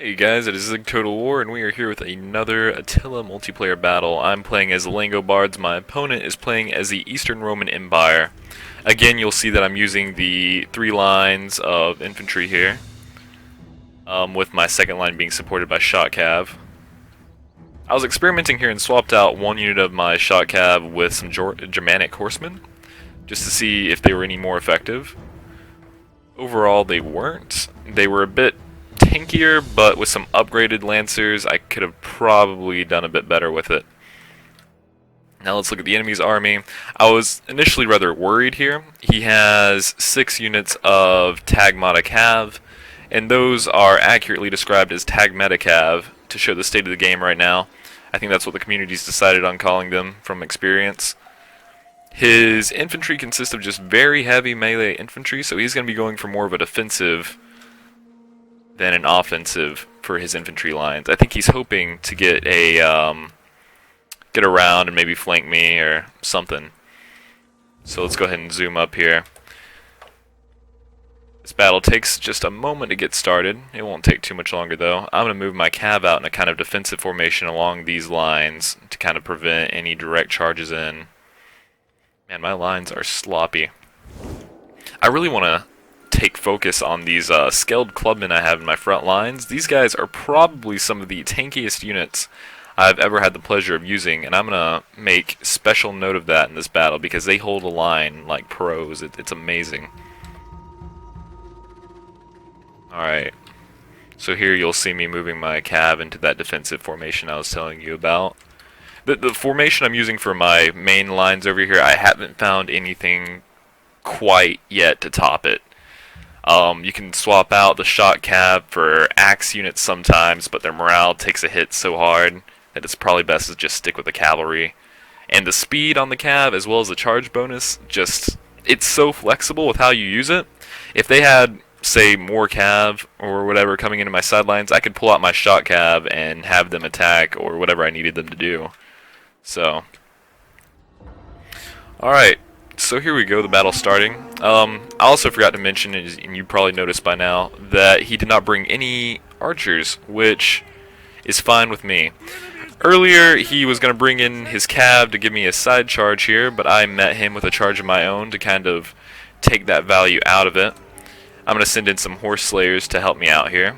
Hey guys, it is ZigTotalWar, and we are here with another Attilla multiplayer battle. I'm playing as Langobards, my opponent is playing as the Eastern Roman Empire. Again, you'll see that I'm using the 3 lines of infantry here, with my second line being supported by shot cav. I was experimenting here and swapped out 1 unit of my shot cav with some Germanic horsemen, just to see if they were any more effective. Overall, they weren't. They were a bit tankier, but with some upgraded lancers, I could have probably done a bit better with it. Now let's look at the enemy's army. I was initially rather worried here. He has 6 units of Tagmata Cav, and those are accurately described as Tagmeta Cav to show the state of the game right now. I think that's what the community's decided on calling them from experience. His infantry consists of just very heavy melee infantry, so he's going to be going for more of a defensive than an offensive for his infantry lines. I think he's hoping to get around and maybe flank me or something. So let's go ahead and zoom up here. This battle takes just a moment to get started. It won't take too much longer though. I'm going to move my cav out in a kind of defensive formation along these lines to kind of prevent any direct charges in. Man, my lines are sloppy. I really want to take focus on these skilled clubmen I have in my front lines. These guys are probably some of the tankiest units I've ever had the pleasure of using, and I'm going to make special note of that in this battle because they hold a line like pros. It's amazing. Alright, so here you'll see me moving my cav into that defensive formation I was telling you about. The formation I'm using for my main lines over here, I haven't found anything quite yet to top it. You can swap out the shot cav for axe units sometimes, but their morale takes a hit so hard that it's probably best to just stick with the cavalry. And the speed on the cav, as well as the charge bonus, it's so flexible with how you use it. If they had, say, more cav or whatever coming into my sidelines, I could pull out my shot cav and have them attack or whatever I needed them to do. So, alright. So here we go, the battle's starting. I also forgot to mention, and you probably noticed by now, that he did not bring any archers, which is fine with me. Earlier, he was going to bring in his cav to give me a side charge here, but I met him with a charge of my own to kind of take that value out of it. I'm going to send in some horse slayers to help me out here.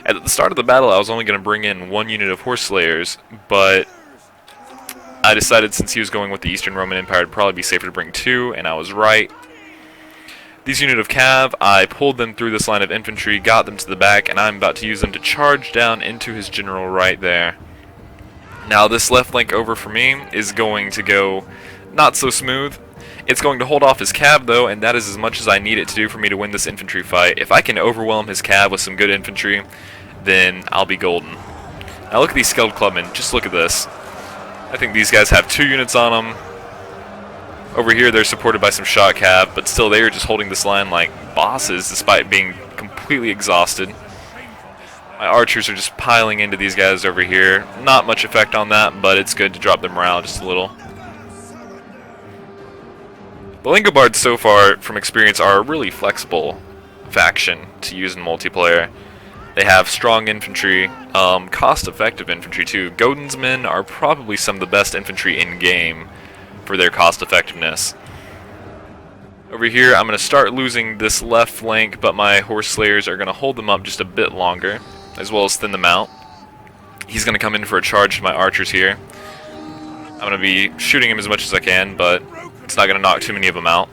At the start of the battle, I was only going to bring in 1 unit of horse slayers, but I decided since he was going with the Eastern Roman Empire, it'd probably be safer to bring 2, and I was right. These unit of cav, I pulled them through this line of infantry, got them to the back, and I'm about to use them to charge down into his general right there. Now this left flank over for me is going to go not so smooth. It's going to hold off his cav though, and that is as much as I need it to do for me to win this infantry fight. If I can overwhelm his cav with some good infantry, then I'll be golden. Now look at these skilled clubmen, just look at this. I think these guys have 2 units on them. Over here they're supported by some shot cav, but still they are just holding this line like bosses despite being completely exhausted. My archers are just piling into these guys over here. Not much effect on that, but it's good to drop their morale just a little. The Langobards so far, from experience, are a really flexible faction to use in multiplayer. They have strong infantry, cost-effective infantry too. Godin's men are probably some of the best infantry in-game for their cost-effectiveness. Over here, I'm going to start losing this left flank, but my horse slayers are going to hold them up just a bit longer, as well as thin them out. He's going to come in for a charge to my archers here. I'm going to be shooting him as much as I can, but it's not going to knock too many of them out.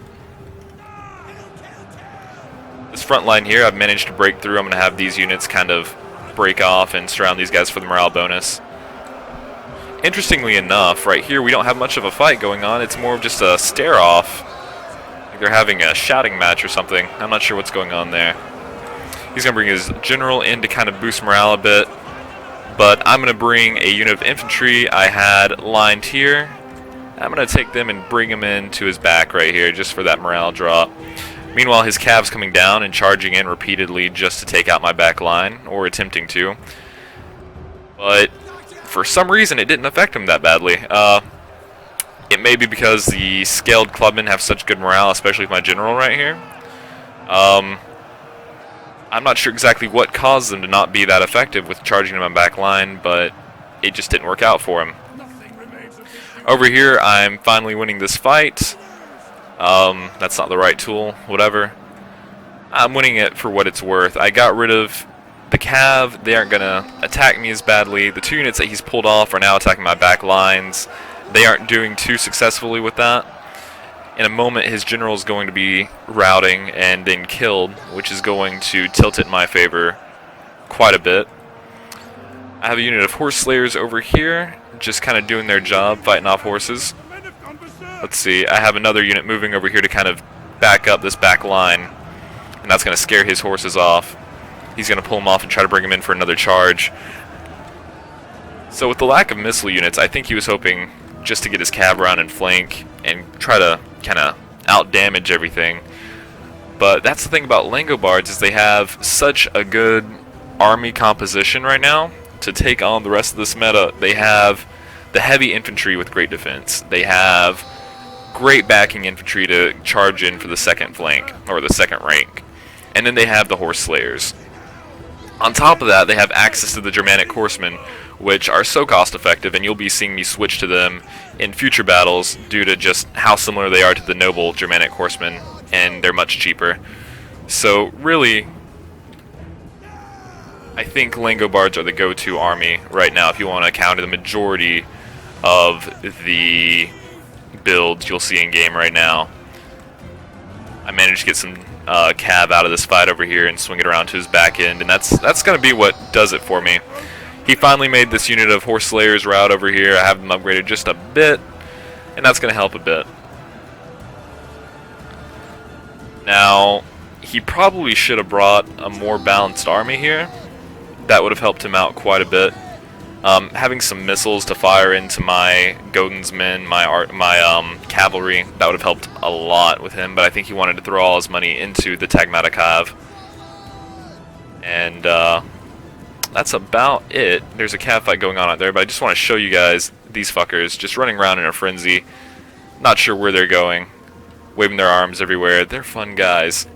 This front line here, I've managed to break through. I'm going to have these units kind of break off and surround these guys for the morale bonus. Interestingly enough, right here we don't have much of a fight going on. It's more of just a stare-off. Like they're having a shouting match or something. I'm not sure what's going on there. He's going to bring his general in to kind of boost morale a bit. But I'm going to bring a unit of infantry I had lined here. I'm going to take them and bring them into his back right here just for that morale drop. Meanwhile, his cav's coming down and charging in repeatedly just to take out my back line, or attempting to. But for some reason, it didn't affect him that badly. It may be because the scaled clubmen have such good morale, especially with my general right here. I'm not sure exactly what caused them to not be that effective with charging in my back line, but it just didn't work out for him. Over here, I'm finally winning this fight. That's not the right tool, whatever. I'm winning it for what it's worth. I got rid of the Cav. They aren't going to attack me as badly. The 2 units that he's pulled off are now attacking my back lines. They aren't doing too successfully with that. In a moment, his general is going to be routing and then killed, which is going to tilt it in my favor quite a bit. I have a unit of horse slayers over here, just kind of doing their job, fighting off horses. Let's see, I have another unit moving over here to kind of back up this back line, and that's going to scare his horses off. He's going to pull them off and try to bring them in for another charge. So with the lack of missile units, I think he was hoping just to get his cav around and flank and try to kind of out-damage everything. But that's the thing about Langobards, is they have such a good army composition right now to take on the rest of this meta. They have the heavy infantry with great defense. They have great backing infantry to charge in for the second flank, or the second rank. And then they have the horse slayers. On top of that, they have access to the Germanic horsemen, which are so cost effective, and you'll be seeing me switch to them in future battles due to just how similar they are to the noble Germanic horsemen, and they're much cheaper. So really, I think Langobards are the go-to army right now if you want to counter the majority of the builds you'll see in game right now. I managed to get some cav out of this fight over here and swing it around to his back end, and that's going to be what does it for me. He finally made this unit of horse slayers route over here. I have them upgraded just a bit, and that's going to help a bit. Now, he probably should have brought a more balanced army here. That would have helped him out quite a bit. Having some missiles to fire into my Godin's men, my cavalry, that would have helped a lot with him, but I think he wanted to throw all his money into the Tagmata Cav. And that's about it. There's a cav fight going on out there, but I just want to show you guys these fuckers just running around in a frenzy. Not sure where they're going, waving their arms everywhere. They're fun guys.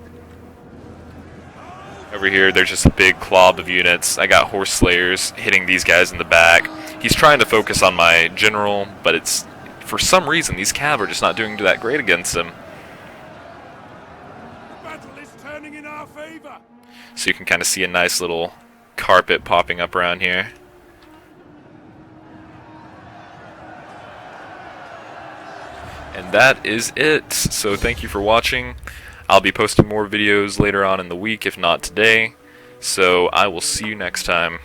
Over here, there's just a big clob of units. I got horse slayers hitting these guys in the back. He's trying to focus on my general, but it's, for some reason, these cav are just not doing that great against him. The battle is turning in our favor. So you can kind of see a nice little carpet popping up around here. And that is it. So thank you for watching. I'll be posting more videos later on in the week, if not today. So I will see you next time.